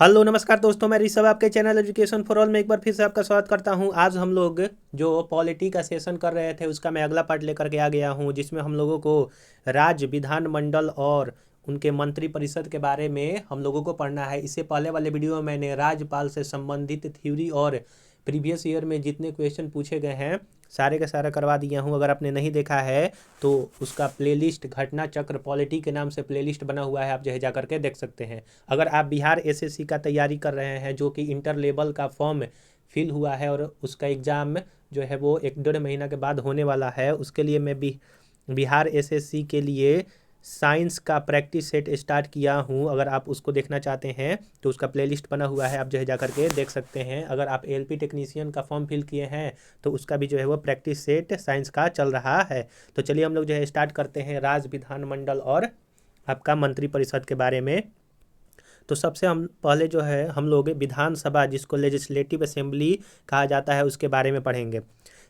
Hello नमस्कार दोस्तों, मैं ऋषभ आपके चैनल एजुकेशन फॉर ऑल में एक बार फिर से आपका स्वागत करता हूं। आज हम लोग जो पॉलिटी का सेशन कर रहे थे उसका मैं अगला पार्ट लेकर के आ गया हूं, जिसमें हम लोगों को राज्य विधानमंडल और उनके मंत्री परिषद के बारे में हम लोगों को पढ़ना है। इससे पहले वाले वीडियो में मैंने राज्यपाल से संबंधित थ्योरी और प्रीवियस ईयर में जितने क्वेश्चन पूछे गए हैं सारे का सारा करवा दिया हूँ। अगर आपने नहीं देखा है तो उसका प्लेलिस्ट घटना चक्र पॉलिटी के नाम से प्लेलिस्ट बना हुआ है, आप जो है जा करके देख सकते हैं। अगर आप बिहार एसएससी का तैयारी कर रहे हैं, जो कि इंटर लेवल का फॉर्म फिल हुआ है और उसका एग्ज़ाम जो है वो 1-1.5 महीना के बाद होने वाला है, उसके लिए मैं भी बिहार एसएससी के लिए साइंस का प्रैक्टिस सेट स्टार्ट किया हूँ। अगर आप उसको देखना चाहते हैं तो उसका प्लेलिस्ट बना हुआ है, आप जो है जा करके देख सकते हैं। अगर आप एलपी टेक्नीशियन का फॉर्म फिल किए हैं तो उसका भी जो है वो प्रैक्टिस सेट साइंस का चल रहा है। तो चलिए हम लोग जो है स्टार्ट करते हैं राज्य विधानमंडल और आपका मंत्री परिषद के बारे में। तो सबसे हम पहले जो है हम लोग विधानसभा, जिसको लेजिस्लेटिव असेंबली कहा जाता है, उसके बारे में पढ़ेंगे।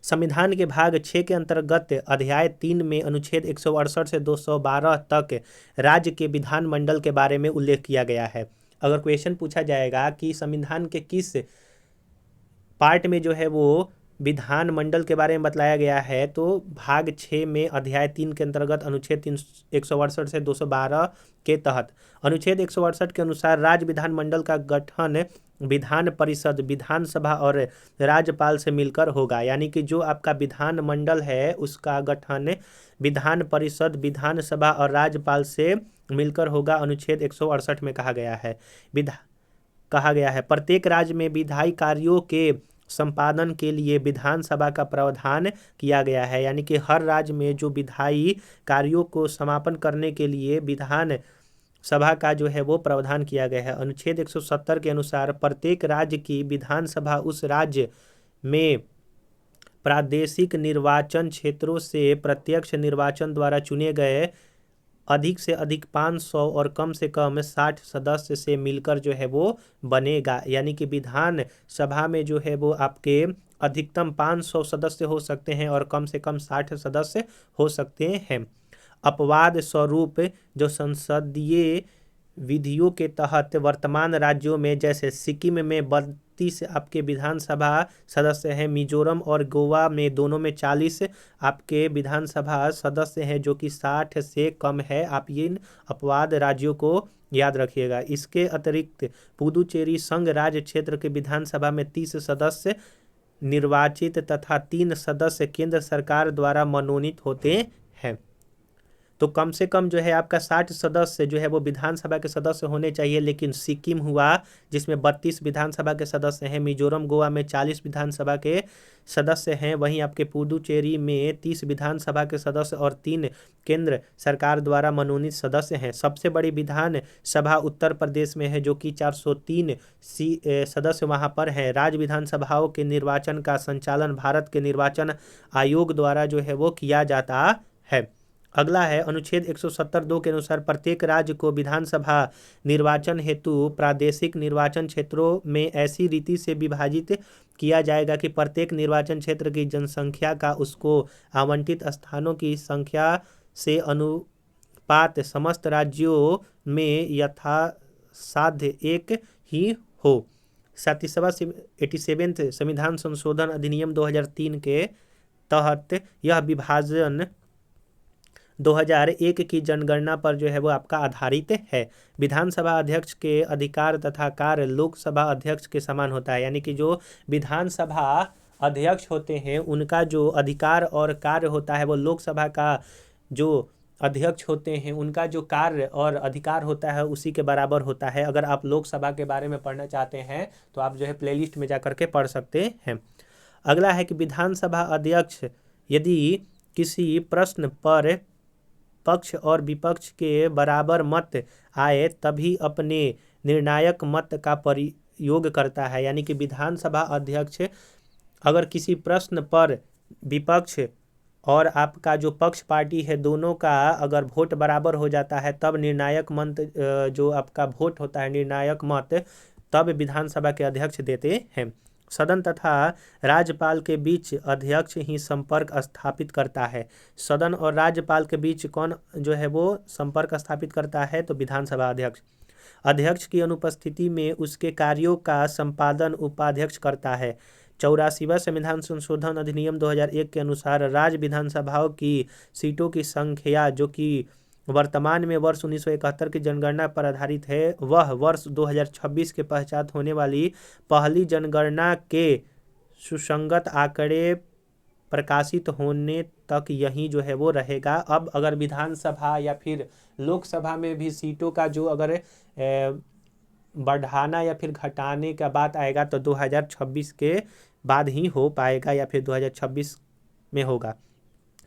संविधान के भाग 6 के अंतर्गत अध्याय 3 में अनुच्छेद 168 से 212 तक राज्य के विधानमंडल के बारे में उल्लेख किया गया है। अगर क्वेश्चन पूछा जाएगा कि संविधान के किस पार्ट में जो है वो विधानमंडल के बारे में बतलाया गया है, तो भाग 6 में अध्याय 3 के अंतर्गत अनुच्छेद 168 से 212 के तहत अनुच्छेद 168 के अनुसार राज्य विधानमंडल का गठन विधान परिषद, विधानसभा और राज्यपाल से मिलकर होगा। यानी कि जो आपका विधानमंडल है उसका गठन विधान परिषद, विधानसभा और राज्यपाल से मिलकर होगा, अनुच्छेद 168 में कहा गया है। प्रत्येक राज्य में विधायी कार्यों के संपादन के लिए विधानसभा का प्रावधान किया गया है। यानी कि हर राज्य में जो विधायी कार्यों को समापन करने के लिए विधान सभा का जो है वो प्रावधान किया गया है। अनुच्छेद 170 के अनुसार प्रत्येक राज्य की विधानसभा उस राज्य में प्रादेशिक निर्वाचन क्षेत्रों से प्रत्यक्ष निर्वाचन द्वारा चुने गए अधिक से अधिक 500 और कम से कम 60 सदस्य से मिलकर जो है वो बनेगा। यानी कि विधान सभा में जो है वो आपके अधिकतम 500 सदस्य हो सकते हैं और कम से कम 60 सदस्य हो सकते हैं। अपवाद स्वरूप जो संसदीय विधियों के तहत वर्तमान राज्यों में, जैसे सिक्किम में 32 आपके विधानसभा सदस्य हैं, मिजोरम और गोवा में दोनों में 40 आपके विधानसभा सदस्य हैं, जो कि 60 से कम है। आप इन अपवाद राज्यों को याद रखिएगा। इसके अतिरिक्त पुदुचेरी संघ राज्य क्षेत्र के विधानसभा में 30 सदस्य निर्वाचित तथा 3 सदस्य केंद्र सरकार द्वारा मनोनीत होते हैं। तो कम से कम जो है आपका 60 सदस्य जो है वो विधानसभा के सदस्य होने चाहिए। लेकिन सिक्किम हुआ जिसमें 32 विधानसभा के सदस्य हैं, मिजोरम गोवा में 40 विधानसभा के सदस्य हैं, वहीं आपके पुदुचेरी में 30 विधानसभा के सदस्य और 3 केंद्र सरकार द्वारा मनोनीत सदस्य हैं। सबसे बड़ी विधानसभा उत्तर प्रदेश में है, जो कि 403 सदस्य वहाँ पर हैं। राज्य विधानसभाओं के निर्वाचन का संचालन भारत के निर्वाचन आयोग द्वारा जो है वो किया जाता है। अगला है अनुच्छेद 170(2) के अनुसार प्रत्येक राज्य को विधानसभा निर्वाचन हेतु प्रादेशिक निर्वाचन क्षेत्रों में ऐसी रीति से विभाजित किया जाएगा कि प्रत्येक निर्वाचन क्षेत्र की जनसंख्या का उसको आवंटित स्थानों की संख्या से अनुपात समस्त राज्यों में यथासाध्य एक ही हो। 87वें संविधान संशोधन अधिनियम 2003 के तहत यह विभाजन 2001 की जनगणना पर जो है वो आपका आधारित है। विधानसभा अध्यक्ष के अधिकार तथा कार्य लोकसभा अध्यक्ष के समान होता है। यानी कि जो विधानसभा अध्यक्ष होते हैं उनका जो अधिकार और कार्य होता है वो लोकसभा का जो अध्यक्ष होते हैं उनका जो कार्य और अधिकार होता है उसी के बराबर होता है। अगर आप लोकसभा के बारे में पढ़ना चाहते हैं तो आप जो है प्लेलिस्ट में जा करके पढ़ सकते हैं। अगला है कि विधानसभा अध्यक्ष यदि किसी प्रश्न पर पक्ष और विपक्ष के बराबर मत आए तभी अपने निर्णायक मत का प्रयोग करता है। यानी कि विधानसभा अध्यक्ष अगर किसी प्रश्न पर विपक्ष और आपका जो पक्ष पार्टी है दोनों का अगर वोट बराबर हो जाता है तब निर्णायक मत जो आपका वोट होता है, निर्णायक मत, तब विधानसभा के अध्यक्ष देते हैं। सदन तथा राज्यपाल के बीच अध्यक्ष ही संपर्क स्थापित करता है। सदन और राज्यपाल के बीच कौन जो है वो संपर्क स्थापित करता है, तो विधानसभा अध्यक्ष। अध्यक्ष की अनुपस्थिति में उसके कार्यों का संपादन उपाध्यक्ष करता है। 84वां संविधान संशोधन अधिनियम 2001 के अनुसार राज्य विधानसभाओं की सीटों की संख्या, जो कि वर्तमान में वर्ष 1971 की जनगणना पर आधारित है, वह वर्ष 2026 के पश्चात होने वाली पहली जनगणना के सुसंगत आंकड़े प्रकाशित होने तक यही जो है वो रहेगा। अब अगर विधानसभा या फिर लोकसभा में भी सीटों का जो अगर बढ़ाना या फिर घटाने का बात आएगा तो 2026 के बाद ही हो पाएगा या फिर 2026 में होगा।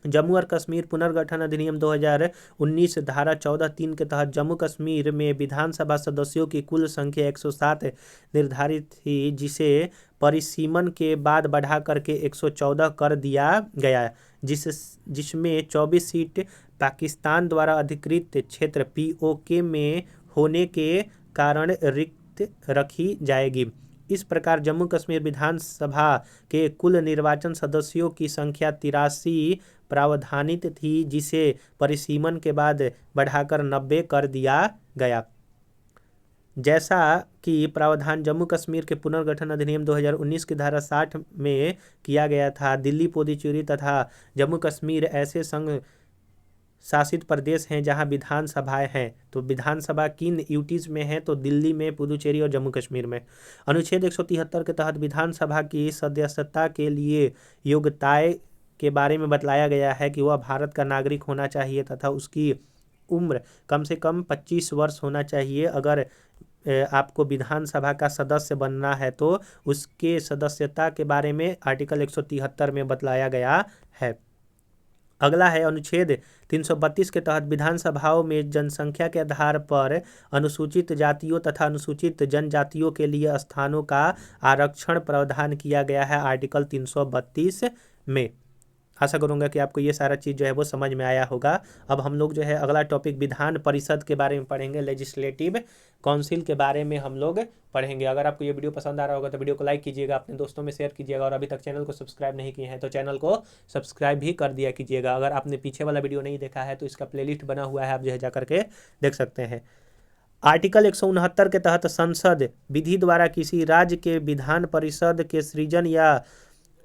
जम्मू और कश्मीर पुनर्गठन अधिनियम 2019 धारा 14(3) के तहत जम्मू कश्मीर में विधानसभा सदस्यों की कुल संख्या 107 निर्धारित थी, जिसे परिसीमन के बाद बढ़ा करके 114 कर दिया गया, जिसमें 24 सीट पाकिस्तान द्वारा अधिकृत क्षेत्र POK में होने के कारण रिक्त रखी जाएगी। इस प्रकार जम्मू कश्मीर विधानसभा के कुल निर्वाचन सदस्यों की संख्या 83 प्रावधानित थी, जिसे परिसीमन के बाद बढ़ाकर 90 कर दिया गया। जैसा कि प्रावधान जम्मू कश्मीर के पुनर्गठन अधिनियम 2019 की धारा 60 में किया गया था, दिल्ली, पुडुचेरी तथा जम्मू कश्मीर ऐसे संघ शासित प्रदेश हैं जहां विधानसभाएं हैं। तो विधानसभा किन यूटीज में है? तो दिल्ली में, पुडुचेरी और जम्मू कश्मीर में। अनुच्छेद 173 के तहत विधानसभा की सदस्यता के लिए योग्यताएं के बारे में बतलाया गया है कि वह भारत का नागरिक होना चाहिए तथा उसकी उम्र कम से कम 25 वर्ष होना चाहिए। अगर आपको विधानसभा का सदस्य बनना है तो उसके सदस्यता के बारे में आर्टिकल 173 में बतलाया गया है। अगला है अनुच्छेद 332 के तहत विधानसभाओं में जनसंख्या के आधार पर अनुसूचित जातियों तथा अनुसूचित जनजातियों के लिए स्थानों का आरक्षण प्रावधान किया गया है आर्टिकल 332 में। आशा करूंगा कि आपको ये सारा चीज़ जो है वो समझ में आया होगा। अब हम लोग जो है अगला टॉपिक विधान परिषद के बारे में पढ़ेंगे, लेजिस्लेटिव काउंसिल के बारे में हम लोग पढ़ेंगे। अगर आपको ये वीडियो पसंद आ रहा होगा तो वीडियो को लाइक कीजिएगा, अपने दोस्तों में शेयर कीजिएगा और अभी तक चैनल को सब्सक्राइब नहीं किए हैं तो चैनल को सब्सक्राइब भी कर दिया कीजिएगा। अगर आपने पीछे वाला वीडियो नहीं देखा है तो इसका प्लेलिस्ट बना हुआ है, आप जो है जा करके देख सकते हैं। आर्टिकल 169 के तहत संसद विधि द्वारा किसी राज्य के विधान परिषद के सृजन या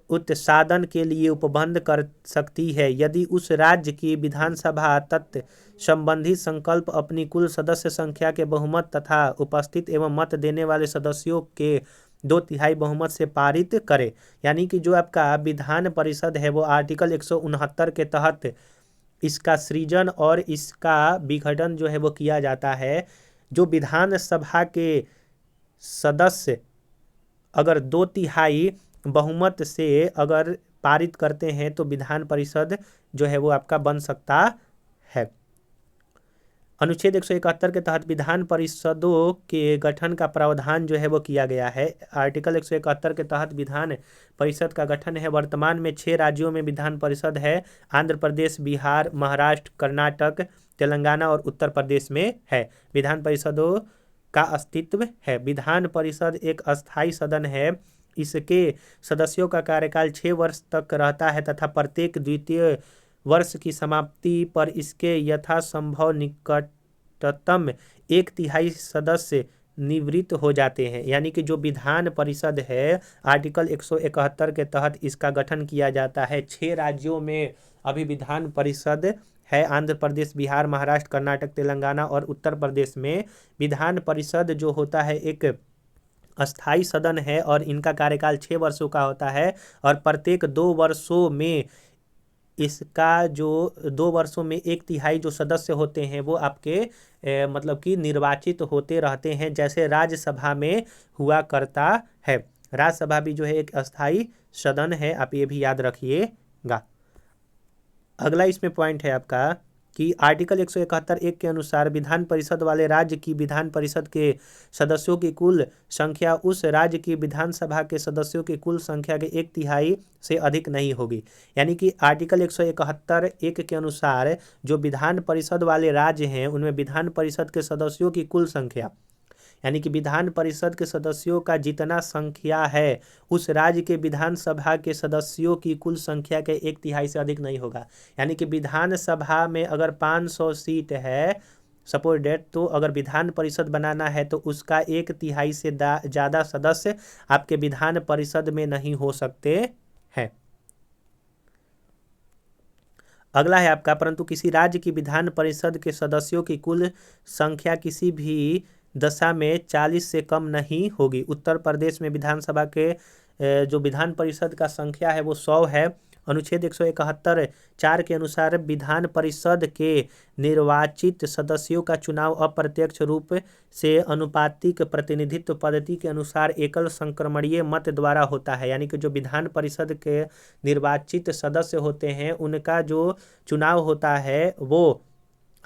उत्सादन के लिए उपबंध कर सकती है यदि उस राज्य की विधानसभा तत्संबंधी संकल्प अपनी कुल सदस्य संख्या के बहुमत तथा उपस्थित एवं मत देने वाले सदस्यों के 2/3 बहुमत से पारित करे। यानी कि जो आपका विधान परिषद है वो आर्टिकल 169 के तहत इसका सृजन और इसका विघटन जो है वो किया जाता है। जो विधानसभा के सदस्य अगर 2/3 बहुमत से अगर पारित करते हैं तो विधान परिषद जो है वो आपका बन सकता है। अनुच्छेद 171 के तहत विधान परिषदों के गठन का प्रावधान जो है वो किया गया है। आर्टिकल 171 के तहत विधान परिषद का गठन है। वर्तमान में 6 राज्यों में विधान परिषद है, आंध्र प्रदेश, बिहार, महाराष्ट्र, कर्नाटक, तेलंगाना और उत्तर प्रदेश में है। विधान परिषदों का अस्तित्व है। विधान परिषद एक अस्थायी सदन है। इसके सदस्यों का कार्यकाल 6 वर्ष तक रहता है तथा प्रत्येक द्वितीय वर्ष की समाप्ति पर इसके यथासंभव निकटतम 1/3 सदस्य निवृत्त हो जाते हैं। यानी कि जो विधान परिषद है आर्टिकल 171 के तहत इसका गठन किया जाता है। 6 राज्यों में अभी विधान परिषद है, आंध्र प्रदेश, बिहार, महाराष्ट्र, कर्नाटक, तेलंगाना और उत्तर प्रदेश में। विधान परिषद जो होता है एक अस्थाई सदन है और इनका कार्यकाल 6 वर्षों का होता है और प्रत्येक 2 वर्षों में इसका जो 2 वर्षों में 1/3 जो सदस्य होते हैं वो आपके मतलब कि निर्वाचित होते रहते हैं, जैसे राज्यसभा में हुआ करता है। राज्यसभा भी जो है एक अस्थाई सदन है, आप ये भी याद रखिएगा। अगला इसमें पॉइंट है आपका कि आर्टिकल 171(1) के अनुसार विधान परिषद वाले राज्य की विधान परिषद के सदस्यों की कुल संख्या उस राज्य की विधानसभा के सदस्यों की कुल संख्या के 1/3 से अधिक नहीं होगी। यानी कि आर्टिकल 171(1) के अनुसार जो विधान परिषद वाले राज्य हैं उनमें विधान परिषद के सदस्यों की कुल संख्या, यानी कि विधान परिषद के सदस्यों का जितना संख्या है उस राज्य के विधानसभा के सदस्यों की कुल संख्या के 1/3 से अधिक नहीं होगा। यानी कि विधानसभा में अगर 500 सीट है सपोज डेट, तो अगर विधान परिषद बनाना है तो उसका 1/3 से ज़्यादा सदस्य आपके विधान परिषद में नहीं हो सकते हैं। अगला है आपका, परंतु किसी राज्य की विधान परिषद के सदस्यों की कुल संख्या किसी भी दशा में 40 से कम नहीं होगी। उत्तर प्रदेश में विधानसभा के जो विधान परिषद का संख्या है वो 100 है। अनुच्छेद 171 4 के अनुसार विधान परिषद के निर्वाचित सदस्यों का चुनाव अप्रत्यक्ष रूप से अनुपातिक प्रतिनिधित्व पद्धति के अनुसार एकल संक्रमणीय मत द्वारा होता है। यानी कि जो विधान परिषद के निर्वाचित सदस्य होते हैं उनका जो चुनाव होता है वो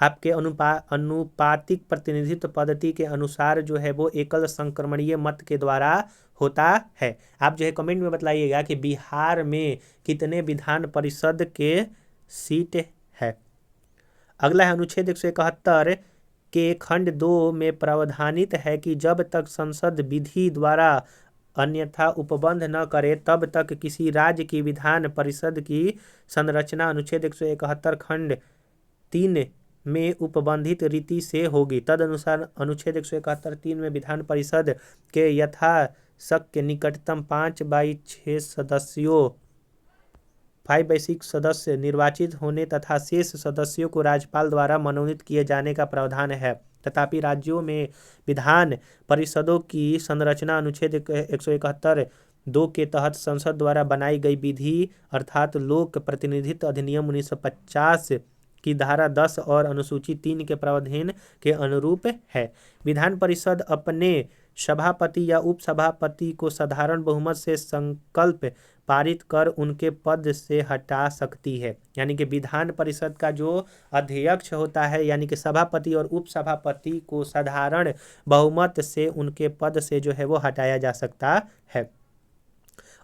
आपके अनुपातिक प्रतिनिधित्व पद्धति के अनुसार जो है वो एकल संक्रमणीय मत के द्वारा होता है। आप जो है कमेंट में बताइएगा कि बिहार में कितने विधान परिषद के सीट है। अगला है अनुच्छेद 171 के खंड 2 में प्रावधानित है कि जब तक संसद विधि द्वारा अन्यथा उपबंध न करे तब तक किसी राज्य की विधान परिषद की संरचना अनुच्छेद 171 खंड 3 में उपबंधित रीति से होगी। तदनुसार अनुच्छेद 171(3) में विधान परिषद के यथाशक्य निकटतम 5/6 सदस्यों 5/6 सदस्य निर्वाचित होने तथा शेष सदस्यों को राज्यपाल द्वारा मनोनीत किए जाने का प्रावधान है। तथापि राज्यों में विधान परिषदों की संरचना अनुच्छेद 171(2) के तहत संसद द्वारा बनाई गई विधि अर्थात लोक प्रतिनिधित्व अधिनियम 1950 की धारा 10 और अनुसूची 3 के प्रावधान के अनुरूप है। विधान परिषद अपने सभापति या उपसभापति को साधारण बहुमत से संकल्प पारित कर उनके पद से हटा सकती है। यानी कि विधान परिषद का जो अध्यक्ष होता है यानी कि सभापति और उपसभापति को साधारण बहुमत से उनके पद से जो है वो हटाया जा सकता है।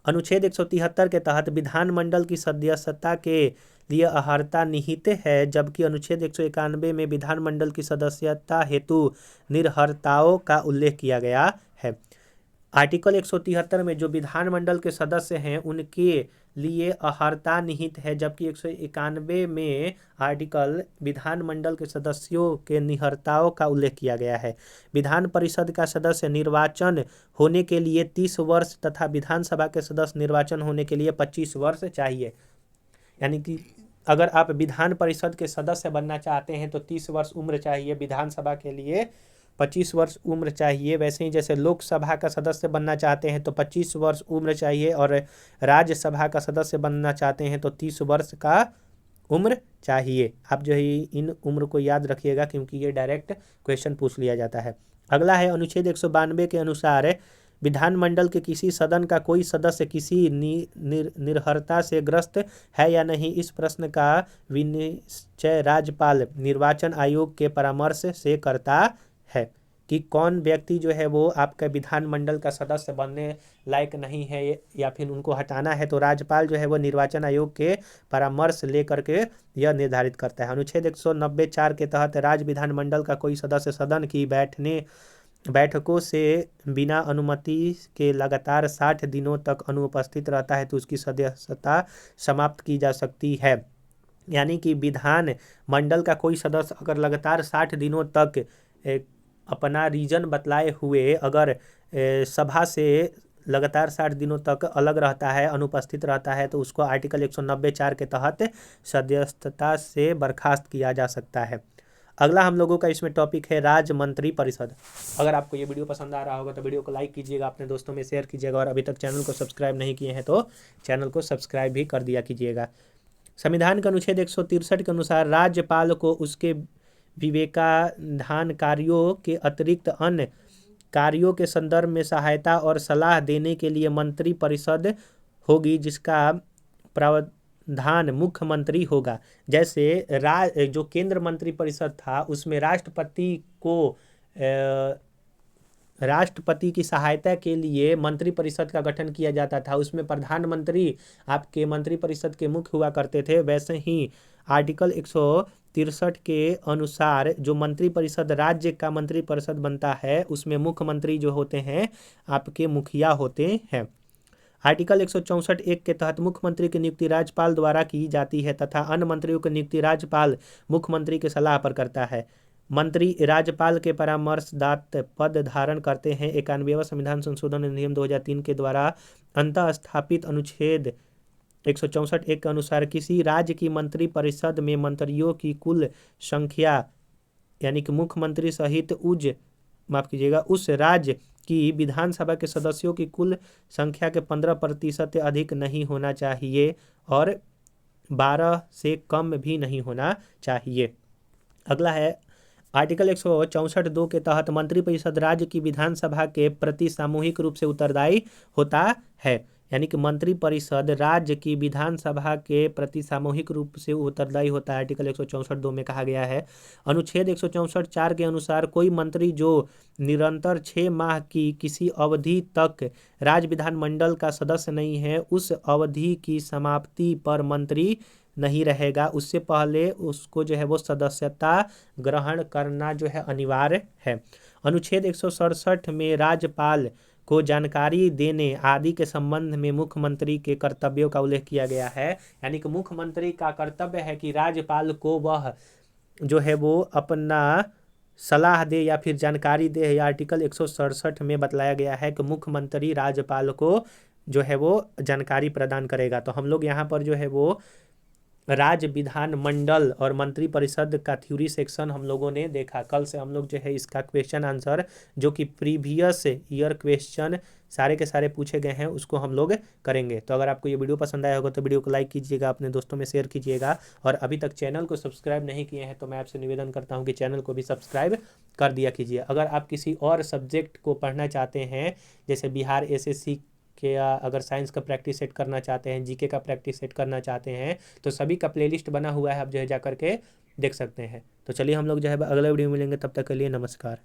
अनुच्छेद 173 के तहत विधानमंडल की सदस्यता के लिए अर्हता निहित है, जबकि अनुच्छेद 191 में विधानमंडल की सदस्यता हेतु निर्हरताओं का उल्लेख किया गया है। आर्टिकल 173 में जो विधानमंडल के सदस्य हैं उनके लिए अर्हता निहित है, जबकि 191 में आर्टिकल विधानमंडल के सदस्यों के निहरताओं का उल्लेख किया गया है। विधान परिषद का सदस्य निर्वाचन होने के लिए 30 वर्ष तथा विधानसभा के सदस्य निर्वाचन होने के लिए 25 वर्ष चाहिए। यानी कि अगर आप विधान परिषद के सदस्य बनना चाहते हैं तो 30 वर्ष उम्र चाहिए, विधानसभा के लिए 25 वर्ष उम्र चाहिए। वैसे ही जैसे लोकसभा का सदस्य बनना चाहते हैं तो 25 वर्ष उम्र चाहिए और राज्यसभा का सदस्य बनना चाहते हैं तो 30 वर्ष का उम्र चाहिए। आप जो है इन उम्र को याद रखिएगा क्योंकि ये डायरेक्ट क्वेश्चन पूछ लिया जाता है। अगला है अनुच्छेद 192 के अनुसार विधानमंडल के किसी सदन का कोई सदस्य किसी निर्हरता से ग्रस्त है या नहीं, इस प्रश्न का विनिश्चय राज्यपाल निर्वाचन आयोग के परामर्श से करता है कि कौन व्यक्ति जो है वो आपका विधानमंडल का सदस्य बनने लायक नहीं है या फिर उनको हटाना है, तो राज्यपाल जो है वो निर्वाचन आयोग के परामर्श लेकर के यह निर्धारित करता है। अनुच्छेद 190(4) के तहत राज्य विधानमंडल का कोई सदस्य सदन की बैठकों से बिना अनुमति के लगातार 60 दिनों तक अनुपस्थित रहता है तो उसकी सदस्यता समाप्त की जा सकती है। यानी कि विधान मंडल का कोई सदस्य अगर लगातार 60 दिनों तक अपना रीजन बतलाए हुए अगर सभा से लगातार 60 दिनों तक अलग रहता है, अनुपस्थित रहता है, तो उसको आर्टिकल 190(4) के तहत सदस्यता से बर्खास्त किया जा सकता है। अगला हम लोगों का इसमें टॉपिक है राज्य मंत्री परिषद। अगर आपको ये वीडियो पसंद आ रहा होगा तो वीडियो को लाइक कीजिएगा, अपने दोस्तों में शेयर कीजिएगा और अभी तक चैनल को सब्सक्राइब नहीं किए हैं तो चैनल को सब्सक्राइब भी कर दिया कीजिएगा। संविधान के अनुच्छेद 163 के अनुसार राज्यपाल को उसके विवेकाधीन कार्यों के अतिरिक्त अन्य कार्यों के संदर्भ में सहायता और सलाह देने के लिए मंत्री परिषद होगी, जिसका प्रावधान मुख्यमंत्री होगा। जैसे जो केंद्र मंत्री परिषद था उसमें राष्ट्रपति की सहायता के लिए मंत्री परिषद का गठन किया जाता था, उसमें प्रधानमंत्री आपके मंत्री परिषद के मुख्य हुआ करते थे। वैसे ही आर्टिकल 163 के अनुसार जो मंत्री परिषद राज्य का मंत्री परिषद बनता है उसमें मुख्यमंत्री जो होते हैं आपके मुखिया होते हैं। आर्टिकल 164(1) के तहत मुख्यमंत्री की नियुक्ति राज्यपाल द्वारा की जाती है तथा अन्य मंत्रियों की नियुक्ति राज्यपाल मुख्यमंत्री की सलाह पर करता है। मंत्री राज्यपाल के परामर्शदाता पद धारण करते हैं। 91वां संविधान संशोधन अधिनियम 2003 के द्वारा अंतः स्थापित अनुच्छेद 164(1) के अनुसार किसी राज्य की मंत्रिपरिषद में मंत्रियों की कुल संख्या यानी कि मुख्यमंत्री सहित उस राज्य की विधानसभा के सदस्यों की कुल संख्या के 15% से अधिक नहीं होना चाहिए और 12 से कम भी नहीं होना चाहिए। अगला है आर्टिकल 164(2) के तहत मंत्रिपरिषद राज्य की विधानसभा के प्रति सामूहिक रूप से उत्तरदायी होता है। यानी कि मंत्रिपरिषद राज्य की विधानसभा के प्रति सामूहिक रूप से उत्तरदायी होता है, आर्टिकल 164(2) में कहा गया है। अनुच्छेद 164(4) के अनुसार कोई मंत्री जो निरंतर 6 माह की किसी अवधि तक राज्य विधानमंडल का सदस्य नहीं है, उस अवधि की समाप्ति पर मंत्री नहीं रहेगा। उससे पहले उसको जो है वो सदस्यता ग्रहण करना जो है अनिवार्य है। अनुच्छेद 167 में राज्यपाल को जानकारी देने आदि के संबंध में मुख्यमंत्री के कर्तव्यों का उल्लेख किया गया है। यानी कि मुख्यमंत्री का कर्तव्य है कि राज्यपाल को वह जो है वो अपना सलाह दे या फिर जानकारी दे। या आर्टिकल 167 में बतलाया गया है कि मुख्यमंत्री राज्यपाल को जो है वो जानकारी प्रदान करेगा। तो हम लोग यहाँ पर जो है वो राज्य विधानमंडल और मंत्रिपरिषद का थ्योरी सेक्शन हम लोगों ने देखा। कल से हम लोग जो है इसका क्वेश्चन आंसर जो कि प्रीवियस ईयर क्वेश्चन सारे के सारे पूछे गए हैं उसको हम लोग करेंगे। तो अगर आपको ये वीडियो पसंद आया होगा तो वीडियो को लाइक कीजिएगा, अपने दोस्तों में शेयर कीजिएगा और अभी तक चैनल को सब्सक्राइब नहीं किए हैं तो मैं आपसे निवेदन करता हूँ कि चैनल को भी सब्सक्राइब कर दिया कीजिए। अगर आप किसी और सब्जेक्ट को पढ़ना चाहते हैं जैसे बिहार SSC के अगर साइंस का प्रैक्टिस सेट करना चाहते हैं, जीके का प्रैक्टिस सेट करना चाहते हैं तो सभी का प्लेलिस्ट बना हुआ है, आप जो है जा करके देख सकते हैं। तो चलिए हम लोग जो है अगले वीडियो में मिलेंगे, तब तक के लिए नमस्कार।